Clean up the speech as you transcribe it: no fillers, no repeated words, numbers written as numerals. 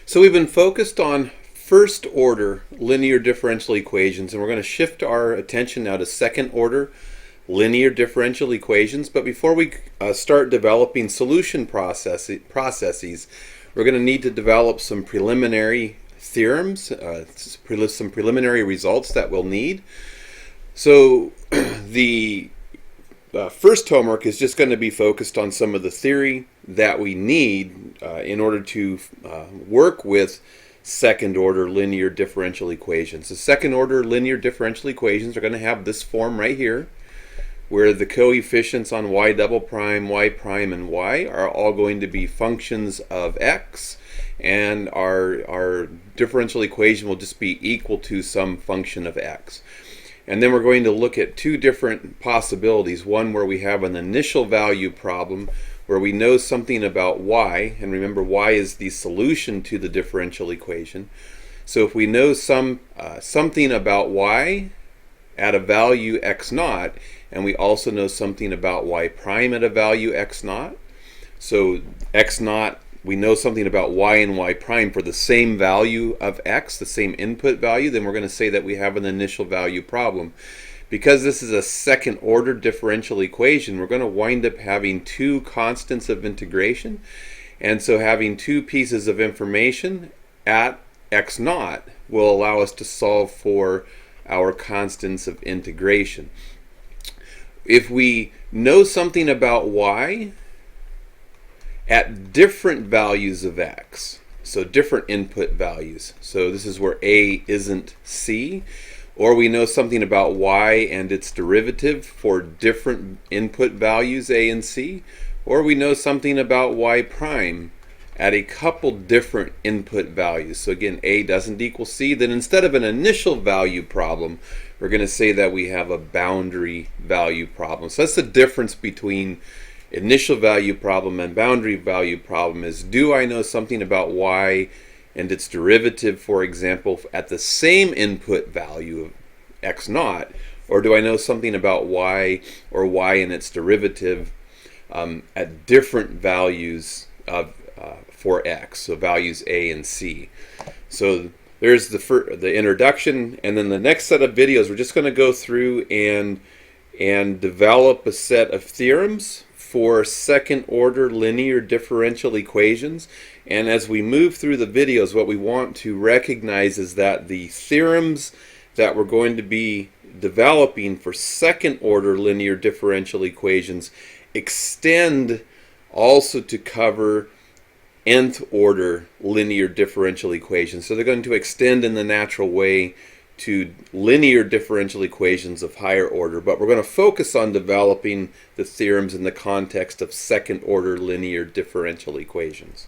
So we've been focused on first order linear differential equations, and we're going to shift our attention now to second order linear differential equations. But before we start developing solution processes, we're going to need to develop some preliminary theorems, some preliminary results that we'll need. So the first homework is just going to be focused on some of the theory that we need in order to work with second order linear differential equations. The second order linear differential equations are going to have this form right here, where the coefficients on y double prime, y prime, and y are all going to be functions of x, and our differential equation will just be equal to some function of x. And then we're going to look at two different possibilities. One where we have an initial value problem where we know something about y, and remember y is the solution to the differential equation. So if we know something about y at a value x naught, and we also know something about y prime at a value x naught, so x naught, we know something about y and y prime for the same value of x, the same input value, then we're going to say that we have an initial value problem. Because this is a second order differential equation, we're going to wind up having two constants of integration. And so having two pieces of information at x naught will allow us to solve for our constants of integration. If we know something about y at different values of x, so different input values, so this is where a isn't c, or we know something about y and its derivative for different input values a and c, or we know something about y prime at a couple different input values. So again, a doesn't equal c, then instead of an initial value problem, we're going to say that we have a boundary value problem. So that's the difference between initial value problem and boundary value problem. Is, do I know something about y and its derivative, for example, at the same input value of x naught, or do I know something about y or y and its derivative at different values of for x, so values a and c. So there's the introduction, and then the next set of videos we're just going to go through and develop a set of theorems for second order linear differential equations. And as we move through the videos, what we want to recognize is that the theorems that we're going to be developing for second order linear differential equations extend also to cover nth order linear differential equations. So they're going to extend in the natural way to linear differential equations of higher order, but we're going to focus on developing the theorems in the context of second order linear differential equations.